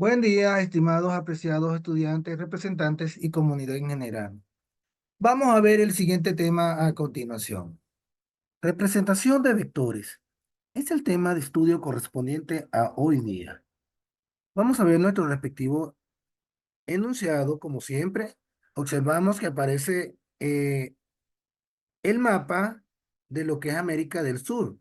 Buen día, estimados apreciados estudiantes, representantes y comunidad en general. Vamos a ver el siguiente tema a continuación. Representación de vectores. Es el tema de estudio correspondiente a hoy día. Vamos a ver nuestro respectivo enunciado, como siempre. Observamos que aparece el mapa de lo que es América del Sur.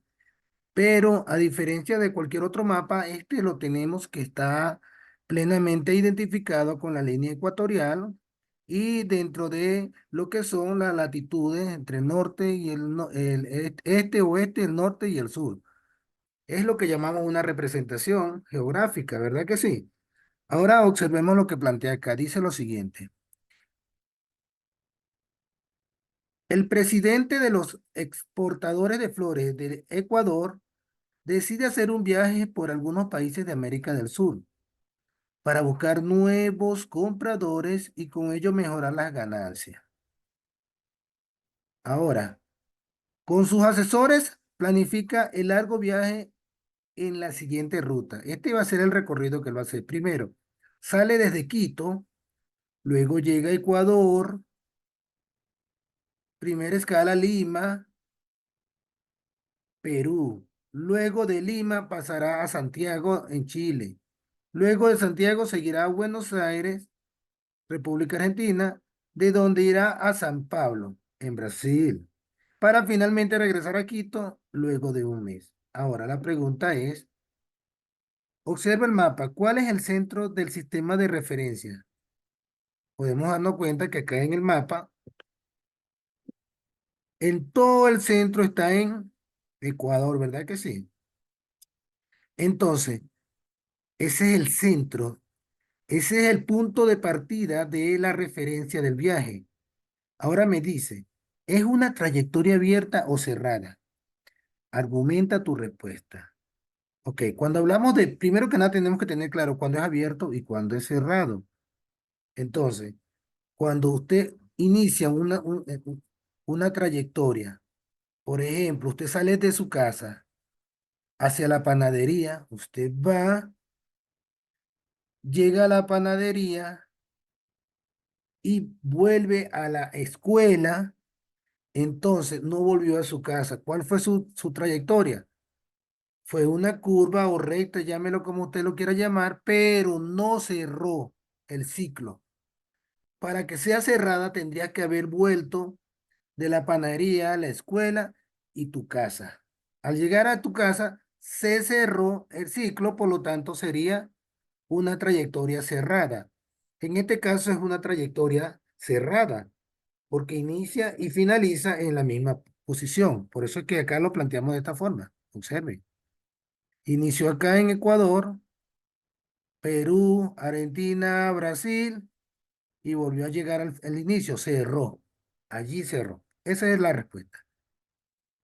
Pero a diferencia de cualquier otro mapa, este lo tenemos que está plenamente identificado con la línea ecuatorial y dentro de lo que son las latitudes entre el norte y este, oeste, el norte y el sur. Es lo que llamamos una representación geográfica, ¿verdad que sí? Ahora observemos lo que plantea acá. Dice lo siguiente. El presidente de los exportadores de flores de Ecuador decide hacer un viaje por algunos países de América del Sur para buscar nuevos compradores y con ello mejorar las ganancias. Ahora, con sus asesores planifica el largo viaje en la siguiente ruta. Este va a ser el recorrido que él va a hacer. Primero, sale desde Quito, luego llega a Ecuador, primera escala Lima, Perú. Luego de Lima pasará a Santiago en Chile. Luego de Santiago seguirá a Buenos Aires, República Argentina, de donde irá a San Pablo, en Brasil, para finalmente regresar a Quito luego de un mes. Ahora la pregunta es, observa el mapa, ¿cuál es el centro del sistema de referencia? Podemos darnos cuenta que acá en el mapa, en todo el centro está en Ecuador, ¿verdad que sí? Entonces, ese es el centro, ese es el punto de partida de la referencia del viaje. Ahora me dice, ¿es una trayectoria abierta o cerrada? Argumenta tu respuesta. Ok, cuando hablamos de, primero que nada tenemos que tener claro cuándo es abierto y cuándo es cerrado. Entonces, cuando usted inicia una trayectoria, por ejemplo, usted sale de su casa hacia la panadería, usted va, llega a la panadería y vuelve a la escuela, entonces no volvió a su casa. ¿Cuál fue su trayectoria? Fue una curva o recta, llámelo como usted lo quiera llamar, pero no cerró el ciclo. Para que sea cerrada, tendría que haber vuelto de la panadería a la escuela y tu casa. Al llegar a tu casa, se cerró el ciclo, por lo tanto sería una trayectoria cerrada. En este caso es una trayectoria cerrada, porque inicia y finaliza en la misma posición. Por eso es que acá lo planteamos de esta forma. Observe. Inició acá en Ecuador, Perú, Argentina, Brasil y volvió a llegar al inicio, cerró. Allí cerró. Esa es la respuesta.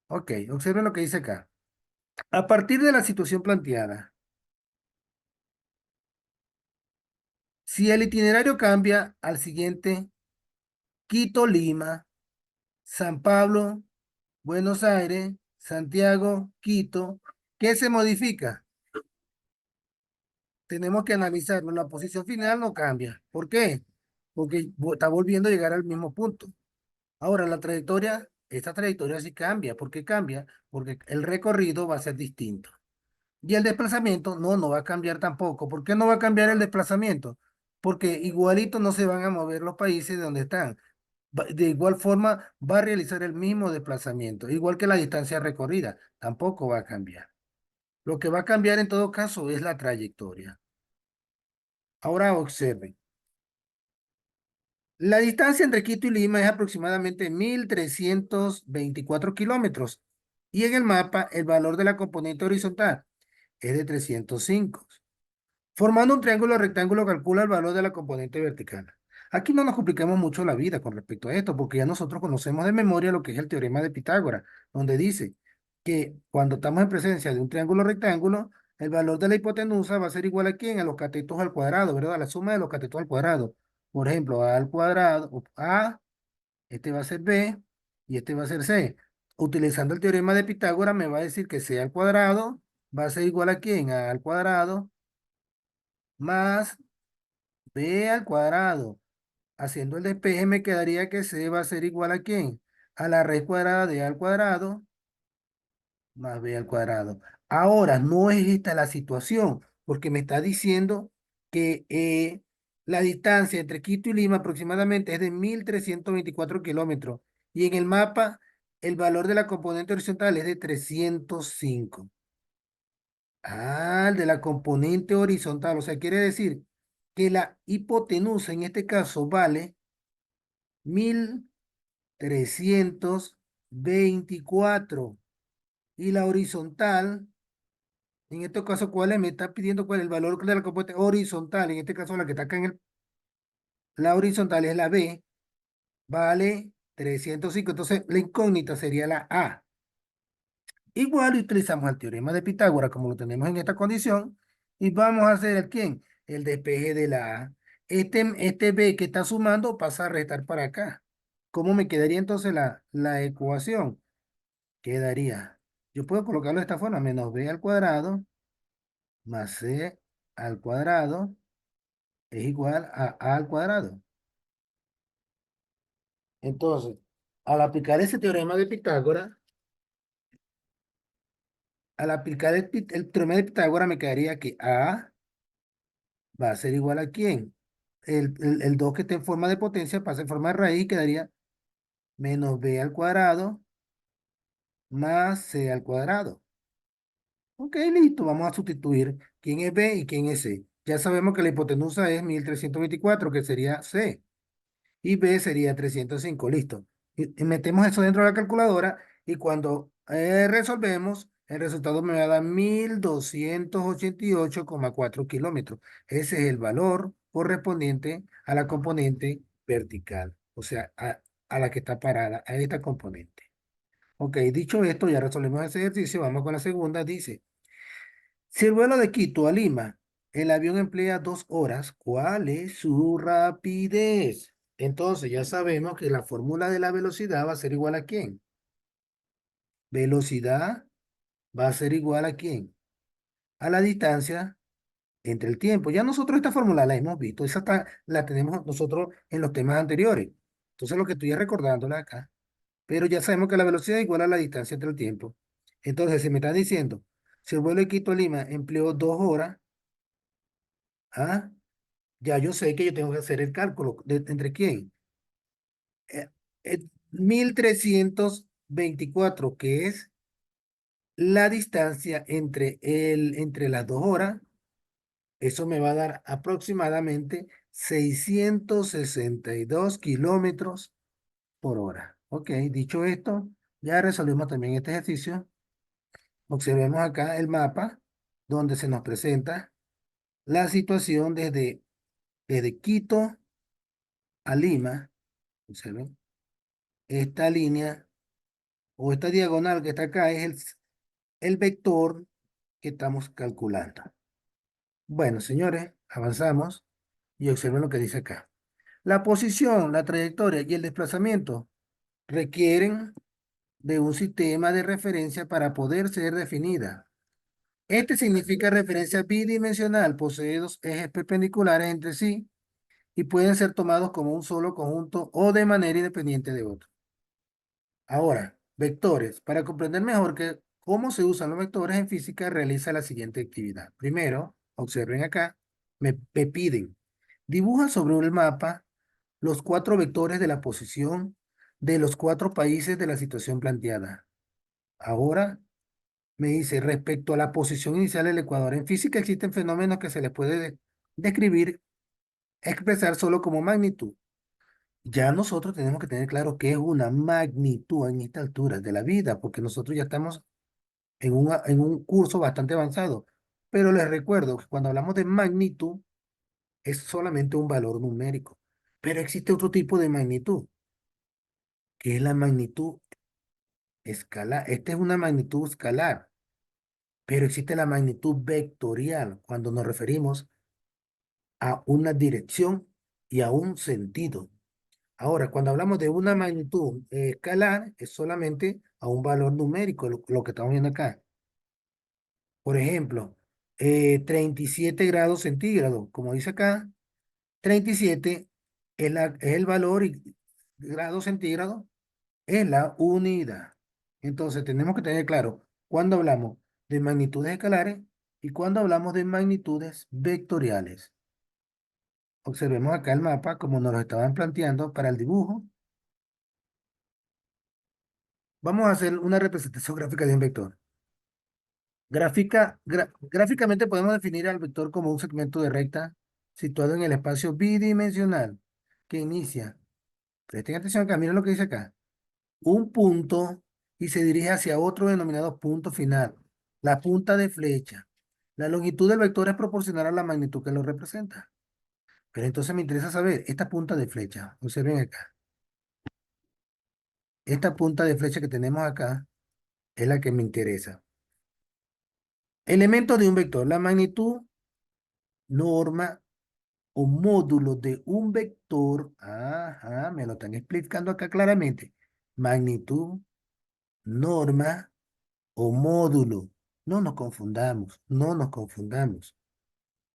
Ok, observen lo que dice acá. A partir de la situación planteada, si el itinerario cambia al siguiente, Quito, Lima, San Pablo, Buenos Aires, Santiago, Quito, ¿qué se modifica? Tenemos que analizarlo. La posición final no cambia. ¿Por qué? Porque está volviendo a llegar al mismo punto. Ahora, la trayectoria, esta trayectoria sí cambia. ¿Por qué cambia? Porque el recorrido va a ser distinto. Y el desplazamiento, no va a cambiar tampoco. ¿Por qué no va a cambiar el desplazamiento? Porque igualito no se van a mover los países de donde están. De igual forma, va a realizar el mismo desplazamiento, igual que la distancia recorrida, tampoco va a cambiar. Lo que va a cambiar en todo caso es la trayectoria. Ahora observen. La distancia entre Quito y Lima es aproximadamente 1.324 kilómetros y en el mapa el valor de la componente horizontal es de 305. Formando un triángulo rectángulo calcula el valor de la componente vertical. Aquí no nos complicamos mucho la vida con respecto a esto porque ya nosotros conocemos de memoria lo que es el teorema de Pitágoras, donde dice que cuando estamos en presencia de un triángulo rectángulo, el valor de la hipotenusa va a ser igual a quién, a los catetos al cuadrado, ¿verdad? A la suma de los catetos al cuadrado. Por ejemplo, A al cuadrado, A, este va a ser B y este va a ser C. Utilizando el teorema de Pitágoras me va a decir que C al cuadrado va a ser igual a quién, A al cuadrado más b al cuadrado. Haciendo el despeje me quedaría que c va a ser igual ¿a quién? A la raíz cuadrada de a al cuadrado más b al cuadrado. Ahora, no es esta la situación, porque me está diciendo que la distancia entre Quito y Lima aproximadamente es de 1.324 kilómetros. Y en el mapa, el valor de la componente horizontal es de 305. Ah, el de la componente horizontal. O sea, quiere decir que la hipotenusa en este caso vale 1.324. Y la horizontal, en este caso, ¿cuál es? Me está pidiendo cuál es el valor de la componente horizontal. En este caso, la que está acá la horizontal es la B, vale 305. Entonces, la incógnita sería la A. Igual utilizamos el teorema de Pitágoras, como lo tenemos en esta condición, y vamos a hacer el quién, el despeje de la A. Este B que está sumando pasa a restar para acá. ¿Cómo me quedaría entonces la ecuación? Quedaría, yo puedo colocarlo de esta forma, menos B al cuadrado más C al cuadrado es igual a al cuadrado. Entonces, al aplicar ese teorema de Pitágoras, al aplicar el teorema de Pitágoras me quedaría que A va a ser igual ¿a quién? El 2 que está en forma de potencia pasa en forma de raíz y quedaría menos B al cuadrado más C al cuadrado. Ok, listo, vamos a sustituir quién es B y quién es C. Ya sabemos que la hipotenusa es 1.324, que sería C. Y B sería 305, listo. Y metemos eso dentro de la calculadora y cuando resolvemos, el resultado me va a dar 1.288,4 kilómetros. Ese es el valor correspondiente a la componente vertical, o sea, a la que está parada, a esta componente. Ok, dicho esto, ya resolvemos ese ejercicio, vamos con la segunda, dice, si el vuelo de Quito a Lima, el avión emplea 2 horas, ¿cuál es su rapidez? Entonces ya sabemos que la fórmula de la velocidad va a ser igual ¿a quién? Velocidad va a ser igual ¿a quién? A la distancia entre el tiempo. Ya nosotros esta fórmula la hemos visto, la tenemos nosotros en los temas anteriores. Entonces lo que estoy es recordándola acá. Pero ya sabemos que la velocidad es igual a la distancia entre el tiempo. Entonces, si me está diciendo, si el vuelo de Quito a Lima empleó 2 horas, ¿ah? Ya yo sé que yo tengo que hacer el cálculo entre quién. 1.324, que es la distancia entre las 2 horas. Eso me va a dar aproximadamente 662 kilómetros por hora. Ok, dicho esto, ya resolvimos también este ejercicio. Observemos acá el mapa donde se nos presenta la situación desde Quito a Lima. Observen, esta línea o esta diagonal que está acá es el vector que estamos calculando. Bueno, señores, avanzamos y observen lo que dice acá. La posición, la trayectoria y el desplazamiento requieren de un sistema de referencia para poder ser definida. Este significa referencia bidimensional, posee dos ejes perpendiculares entre sí y pueden ser tomados como un solo conjunto o de manera independiente de otro. Ahora, vectores. Para comprender mejor cómo se usan los vectores en física, realiza la siguiente actividad. Primero, observen acá, me piden, dibuja sobre el mapa los 4 vectores de la posición de los 4 países de la situación planteada. Ahora me dice, respecto a la posición inicial del Ecuador, en física existen fenómenos que se les puede describir, expresar solo como magnitud. Ya nosotros tenemos que tener claro qué es una magnitud en esta altura de la vida, porque nosotros ya estamos en un curso bastante avanzado. Pero les recuerdo que cuando hablamos de magnitud, es solamente un valor numérico. Pero existe otro tipo de magnitud, que es la magnitud escalar. Esta es una magnitud escalar, pero existe la magnitud vectorial cuando nos referimos a una dirección y a un sentido. Ahora, cuando hablamos de una magnitud escalar, es solamente a un valor numérico, lo que estamos viendo acá. Por ejemplo, 37 grados centígrados. Como dice acá, 37 es el valor y grados centígrados es la unidad. Entonces tenemos que tener claro cuando hablamos de magnitudes escalares y cuando hablamos de magnitudes vectoriales. Observemos acá el mapa como nos lo estaban planteando para el dibujo. Vamos a hacer una representación gráfica de un vector. Gráficamente podemos definir al vector como un segmento de recta situado en el espacio bidimensional que inicia, presten atención acá, miren lo que dice acá, un punto y se dirige hacia otro denominado punto final, la punta de flecha. La longitud del vector es proporcional a la magnitud que lo representa. Pero entonces me interesa saber, esta punta de flecha, observen acá, esta punta de flecha que tenemos acá es la que me interesa. Elementos de un vector, la magnitud, norma o módulo de un vector, ajá, me lo están explicando acá claramente, magnitud, norma o módulo. No nos confundamos, no nos confundamos.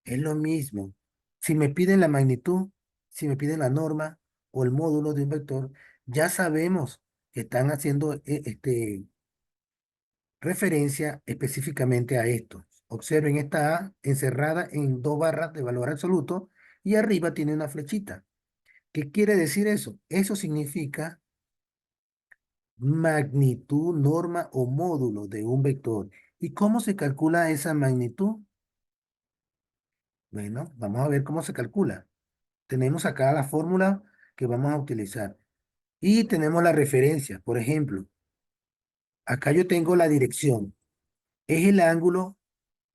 Es lo mismo. Si me piden la magnitud, si me piden la norma o el módulo de un vector, ya sabemos que están haciendo referencia específicamente a esto. Observen, esta A encerrada en dos barras de valor absoluto y arriba tiene una flechita. ¿Qué quiere decir eso? Eso significa magnitud, norma o módulo de un vector. ¿Y cómo se calcula esa magnitud? Bueno, vamos a ver cómo se calcula. Tenemos acá la fórmula que vamos a utilizar y tenemos la referencia. Por ejemplo, acá yo tengo la dirección. Es el ángulo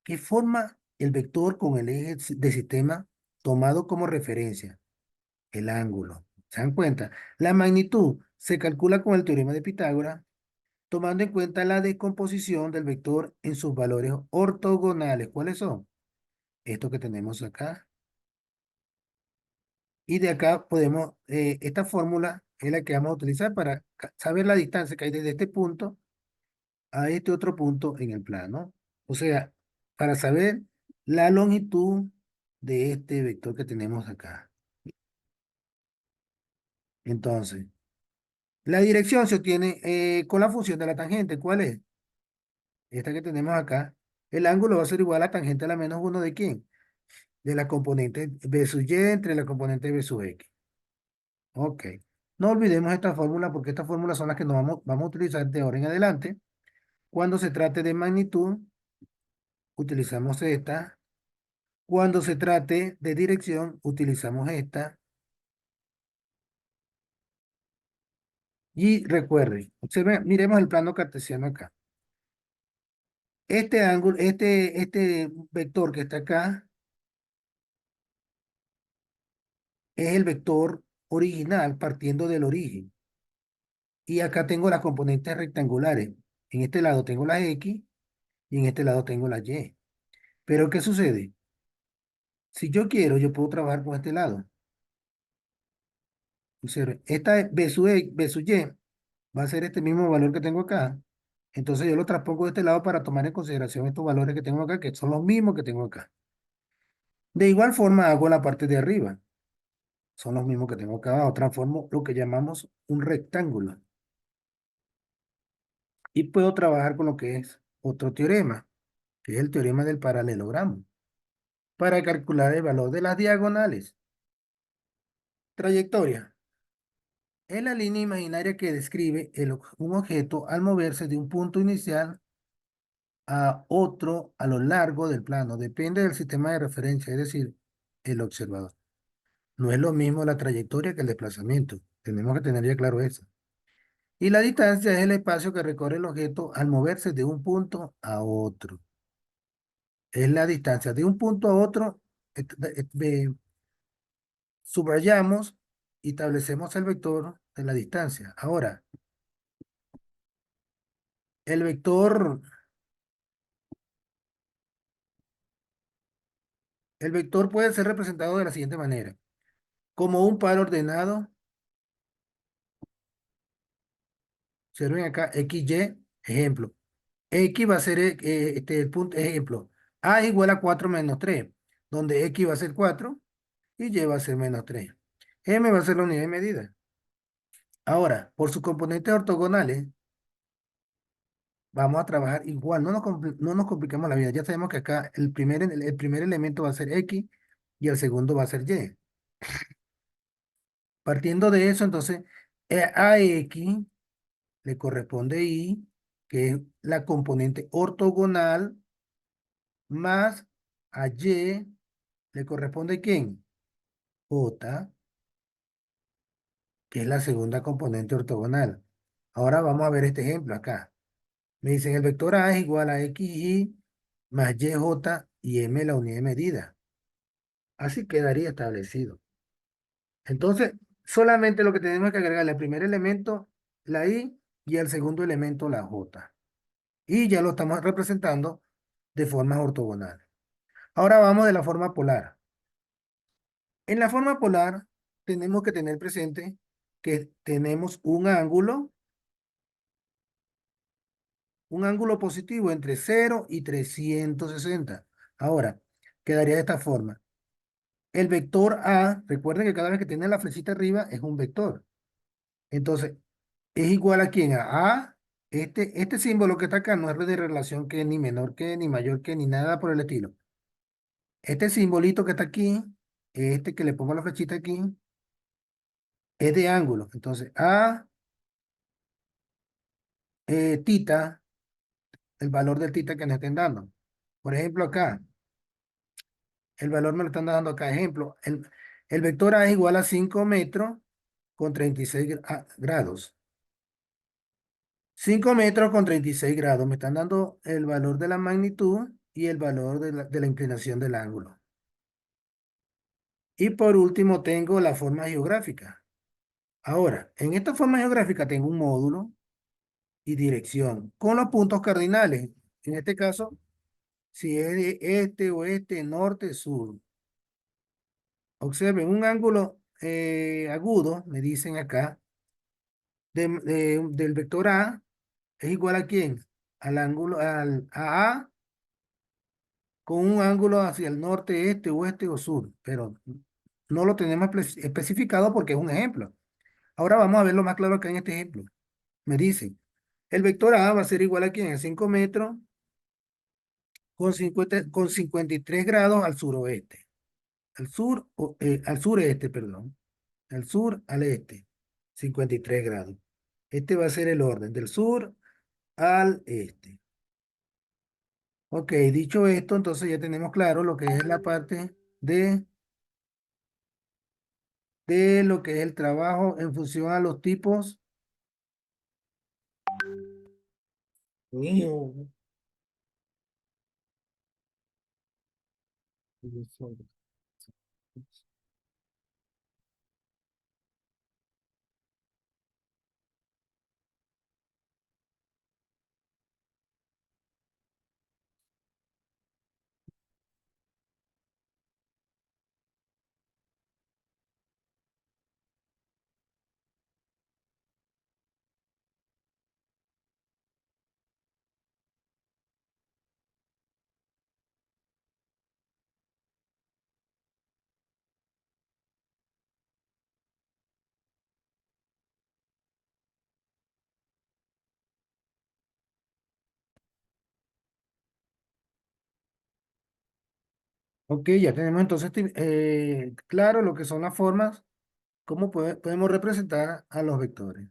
que forma el vector con el eje de sistema tomado como referencia. El ángulo. ¿Se dan cuenta? La magnitud se calcula con el teorema de Pitágoras tomando en cuenta la descomposición del vector en sus valores ortogonales. ¿Cuáles son? Esto que tenemos acá. Y de acá podemos, esta fórmula es la que vamos a utilizar para saber la distancia que hay desde este punto a este otro punto en el plano. O sea, para saber la longitud de este vector que tenemos acá. Entonces, la dirección se obtiene con la función de la tangente. ¿Cuál es? Esta que tenemos acá. El ángulo va a ser igual a tangente a la menos uno de ¿quién? De la componente B sub y entre la componente B sub x. Ok. No olvidemos esta fórmula porque estas fórmulas son las que nos vamos a utilizar de ahora en adelante. Cuando se trate de magnitud, utilizamos esta. Cuando se trate de dirección, utilizamos esta. Y recuerden, observen, miremos el plano cartesiano acá. Este ángulo, este vector que está acá es el vector original partiendo del origen. Y acá tengo las componentes rectangulares. En este lado tengo la X y en este lado tengo la Y. Pero ¿qué sucede? Si yo quiero, yo puedo trabajar con este lado. Observe, esta es B sub Y va a ser este mismo valor que tengo acá. Entonces yo lo transpongo de este lado para tomar en consideración estos valores que tengo acá, que son los mismos que tengo acá. De igual forma hago la parte de arriba. Son los mismos que tengo acá abajo. Transformo lo que llamamos un rectángulo. Y puedo trabajar con lo que es otro teorema, que es el teorema del paralelogramo, para calcular el valor de las diagonales. Trayectoria. Es la línea imaginaria que describe un objeto al moverse de un punto inicial a otro a lo largo del plano. Depende del sistema de referencia, es decir, el observador. No es lo mismo la trayectoria que el desplazamiento. Tenemos que tener ya claro eso. Y la distancia es el espacio que recorre el objeto al moverse de un punto a otro. Es la distancia de un punto a otro. Subrayamos y establecemos el vector de la distancia. Ahora, el vector, el vector puede ser representado de la siguiente manera. Como un par ordenado. Observen acá, X, Y, ejemplo. X va a ser el punto, ejemplo. A es igual a 4 menos 3, donde X va a ser 4 y Y va a ser menos 3. M va a ser la unidad de medida. Ahora, por sus componentes ortogonales, vamos a trabajar igual. No nos compliquemos la vida. Ya sabemos que acá el primer elemento va a ser X y el segundo va a ser Y. Partiendo de eso, entonces, a X le corresponde Y, que es la componente ortogonal, más a Y le corresponde ¿quién? J, que es la segunda componente ortogonal. Ahora vamos a ver este ejemplo acá. Me dicen el vector A es igual a XY más YJ y M la unidad de medida. Así quedaría establecido. Entonces, solamente lo que tenemos que agregar al primer elemento, la y al segundo elemento, la J. Y ya lo estamos representando de forma ortogonal. Ahora vamos de la forma polar. En la forma polar tenemos que tener presente que tenemos un ángulo positivo entre 0 y 360. Ahora, quedaría de esta forma. El vector A, recuerden que cada vez que tiene la flechita arriba es un vector. Entonces, es igual a quién? Este símbolo que está acá no es de relación que ni menor que, ni mayor que, ni nada por el estilo. Este simbolito que está aquí, este que le pongo la flechita aquí, es de ángulo. Entonces, tita, el valor del tita que nos estén dando. Por ejemplo, acá, el valor me lo están dando acá. Ejemplo, el vector A es igual a 5 metros con 36 grados. 5 metros con 36 grados. Me están dando el valor de la magnitud y el valor de la inclinación del ángulo. Y por último tengo la forma geográfica. Ahora, en esta forma geográfica tengo un módulo y dirección con los puntos cardinales. En este caso, si es de este, oeste, norte, sur. Observen un ángulo agudo, me dicen acá, del vector A es igual ¿a quién? Al ángulo, a A con un ángulo hacia el norte, este, oeste o sur, pero no lo tenemos especificado porque es un ejemplo. Ahora vamos a verlo más claro acá en este ejemplo. Me dicen, el vector A va a ser igual ¿a quién? A 5 metros con 53 grados al suroeste. Al sureste, perdón. Al sur, al este. 53 grados. Este va a ser el orden del sur al este. Ok, dicho esto, entonces ya tenemos claro lo que es la parte de lo que es el trabajo en función a los tipos. Mío. Ok, ya tenemos entonces claro lo que son las formas, cómo podemos representar a los vectores.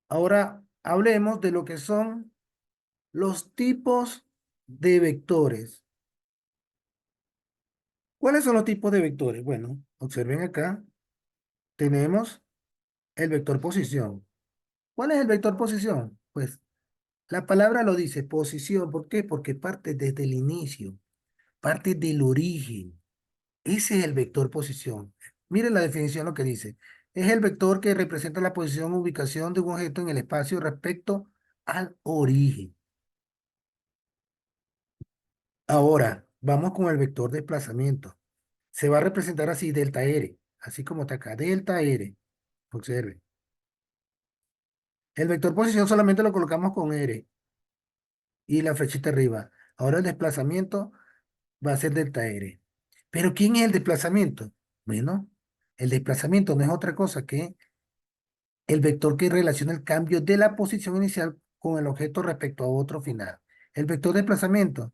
Ahora hablemos de lo que son los tipos de vectores. ¿Cuáles son los tipos de vectores? Bueno, observen acá, tenemos el vector posición. ¿Cuál es el vector posición? Pues la palabra lo dice, posición. ¿Por qué? Porque parte desde el inicio, parte del origen. Ese es el vector posición. Miren la definición lo que dice. Es el vector que representa la posición o ubicación de un objeto en el espacio respecto al origen. Ahora, vamos con el vector desplazamiento. Se va a representar así, delta R, así como está acá, delta R. Observe. El vector posición solamente lo colocamos con R y la flechita arriba. Ahora el desplazamiento va a ser delta R. Pero ¿quién es el desplazamiento? Bueno, el desplazamiento no es otra cosa que el vector que relaciona el cambio de la posición inicial con el objeto respecto a otro final. El vector de desplazamiento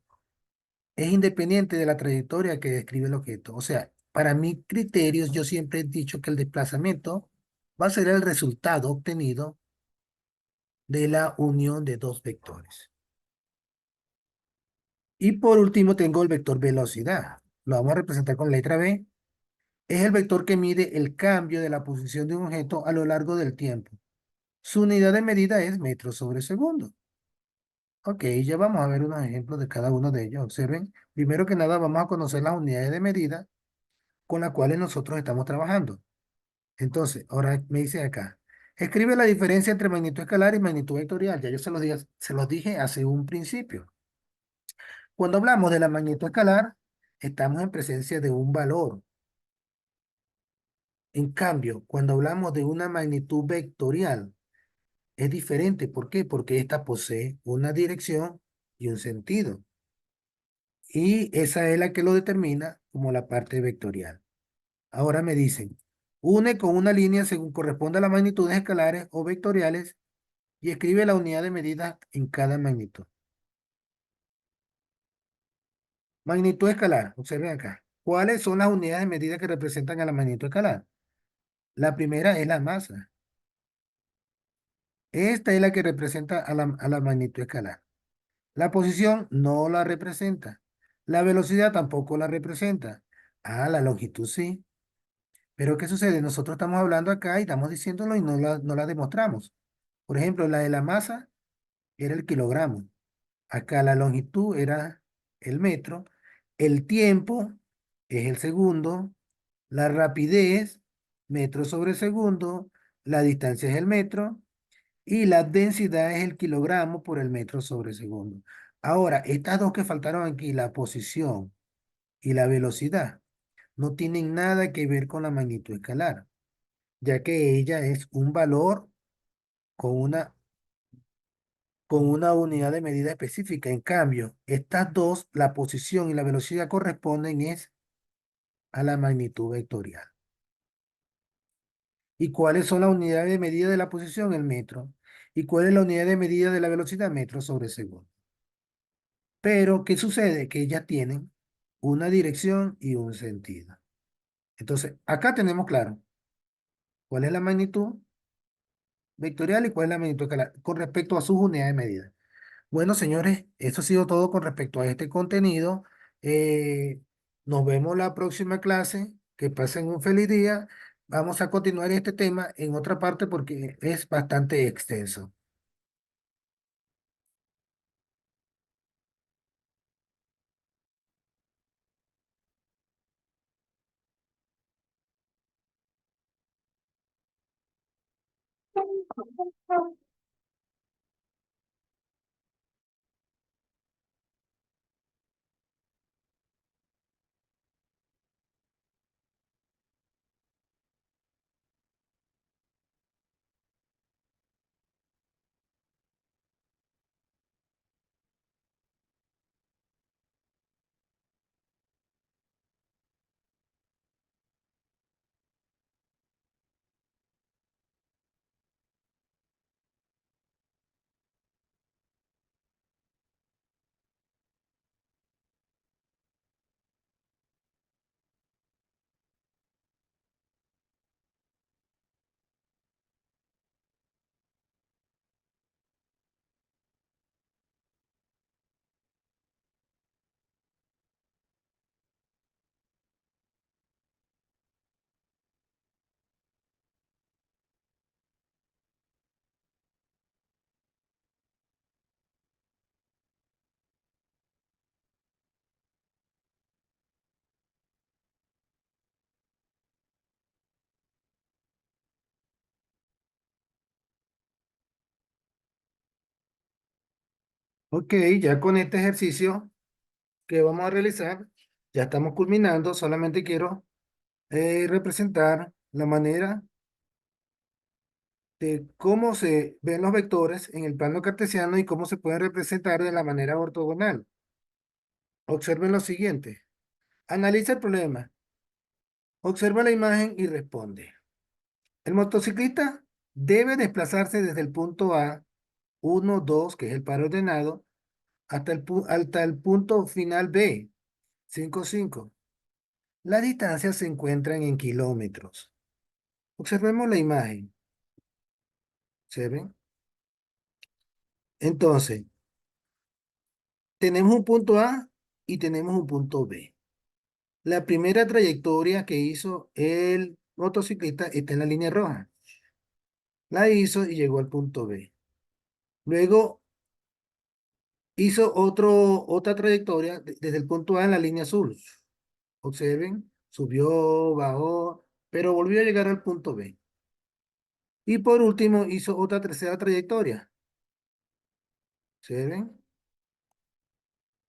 es independiente de la trayectoria que describe el objeto. O sea, para mis criterios, yo siempre he dicho que el desplazamiento va a ser el resultado obtenido de la unión de dos vectores. Y por último tengo el vector velocidad. Lo vamos a representar con letra B. Es el vector que mide el cambio de la posición de un objeto a lo largo del tiempo. Su unidad de medida es metros sobre segundo. Ok, ya vamos a ver unos ejemplos de cada uno de ellos. Observen, primero que nada vamos a conocer las unidades de medida con las cuales nosotros estamos trabajando. Entonces, ahora me dice acá, escribe la diferencia entre magnitud escalar y magnitud vectorial. Ya yo se los dije hace un principio. Cuando hablamos de la magnitud escalar, estamos en presencia de un valor. En cambio, cuando hablamos de una magnitud vectorial, es diferente. ¿Por qué? Porque esta posee una dirección y un sentido. Y esa es la que lo determina como la parte vectorial. Ahora me dicen, une con una línea según corresponde a las magnitudes escalares o vectoriales y escribe la unidad de medida en cada magnitud. Magnitud escalar, observen acá. ¿Cuáles son las unidades de medida que representan a la magnitud escalar? La primera es la masa. Esta es la que representa a la magnitud escalar. La posición no la representa. La velocidad tampoco la representa. Ah, la longitud sí. Pero ¿qué sucede? Nosotros estamos hablando acá y estamos diciéndolo y no la demostramos. Por ejemplo, la de la masa era el kilogramo. Acá la longitud era el metro. El tiempo es el segundo. La rapidez, metro sobre segundo. La distancia es el metro. Y la densidad es el kilogramo por el metro sobre segundo. Ahora, estas dos que faltaron aquí, la posición y la velocidad, no tienen nada que ver con la magnitud escalar, ya que ella es un valor con una, con una unidad de medida específica. En cambio, estas dos, la posición y la velocidad corresponden es a la magnitud vectorial. ¿Y cuáles son las unidades de medida de la posición? El metro. ¿Y cuál es la unidad de medida de la velocidad? Metro sobre segundo. Pero, ¿qué sucede? Que ellas tienen una dirección y un sentido. Entonces, acá tenemos claro cuál es la magnitud vectorial y cuál es la magnitud escalar con respecto a sus unidades de medida. Bueno, señores, eso ha sido todo con respecto a este contenido. Eh, Nos vemos la próxima clase. Que pasen un feliz día. Vamos a continuar este tema en otra parte porque es bastante extenso. Ok, ya con este ejercicio que vamos a realizar, ya estamos culminando. Solamente quiero representar la manera de cómo se ven los vectores en el plano cartesiano y cómo se pueden representar de la manera ortogonal. Observen lo siguiente. Analiza el problema. Observa la imagen y responde. El motociclista debe desplazarse desde el punto A, 1, 2, que es el par ordenado, hasta el punto final B, 5, 5. La distancia se encuentra en kilómetros. Observemos la imagen. ¿Observen? Entonces, tenemos un punto A y tenemos un punto B. La primera trayectoria que hizo el motociclista está en la línea roja. La hizo y llegó al punto B. Luego hizo otra trayectoria desde el punto A en la línea azul. Observen, subió, bajó, pero volvió a llegar al punto B. Y por último hizo otra tercera trayectoria. Observen,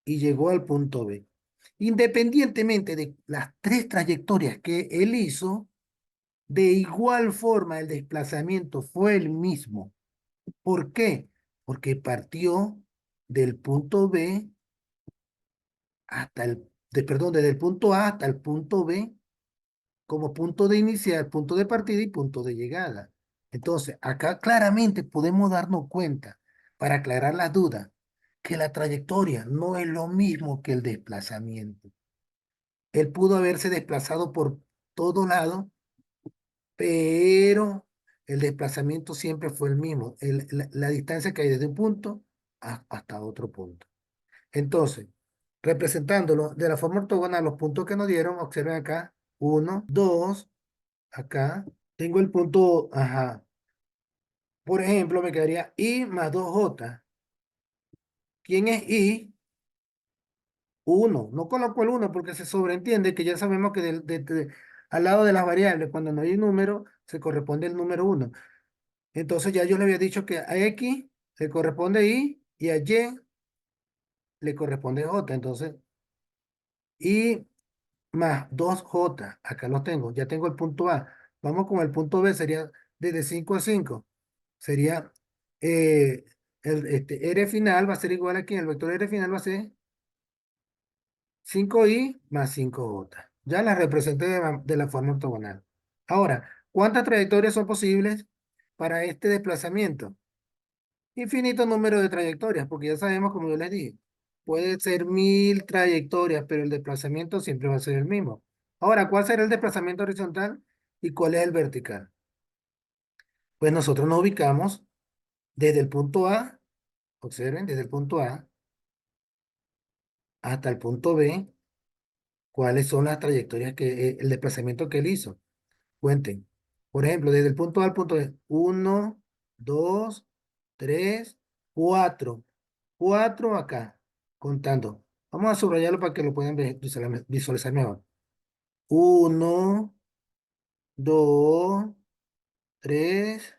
y llegó al punto B. Independientemente de las tres trayectorias que él hizo, de igual forma el desplazamiento fue el mismo. ¿Por qué? Porque partió del punto B perdón, desde el punto A hasta el punto B como punto de inicial, punto de partida y punto de llegada. Entonces, acá claramente podemos darnos cuenta, para aclarar las dudas, que la trayectoria no es lo mismo que el desplazamiento. Él pudo haberse desplazado por todo lado, pero el desplazamiento siempre fue el mismo, la distancia que hay desde un punto hasta otro punto. Entonces, representándolo de la forma ortogonal, los puntos que nos dieron, observen acá, 1, 2, acá, tengo el punto, ajá, por ejemplo, me quedaría I más 2J. ¿Quién es I? 1. No coloco el 1 porque se sobreentiende que ya sabemos que al lado de las variables, cuando no hay número, se corresponde el número 1. Entonces ya yo le había dicho que a X le corresponde I y a Y le corresponde J. Entonces, I más 2J, acá lo tengo, ya tengo el punto A. Vamos con el punto B, sería desde 5 a 5. Sería, eh, R final va a ser igual aquí, el vector R final va a ser 5i más 5j. Ya la representé de la forma ortogonal. Ahora, ¿cuántas trayectorias son posibles para este desplazamiento? Infinito número de trayectorias, porque ya sabemos, como yo les dije, puede ser 1000 trayectorias, pero el desplazamiento siempre va a ser el mismo. Ahora, ¿cuál será el desplazamiento horizontal y cuál es el vertical? Pues nosotros nos ubicamos desde el punto A, observen, desde el punto A hasta el punto B, cuáles son las trayectorias el desplazamiento que él hizo. Cuenten. Por ejemplo, desde el punto A al punto B, 1, 2, 3, 4. 4 acá, contando. Vamos a subrayarlo para que lo puedan visualizar mejor. 1, 2, 3,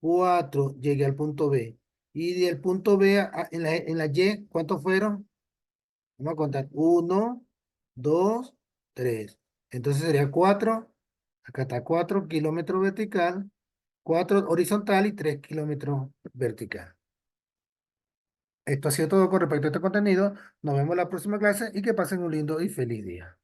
4. Llegué al punto B. Y del punto B en la Y, ¿cuántos fueron? Vamos a contar. 1, 2, 3. Entonces sería 4. Acá está 4 kilómetros vertical, 4 horizontal y 3 kilómetros vertical. Esto ha sido todo con respecto a este contenido. Nos vemos en la próxima clase y que pasen un lindo y feliz día.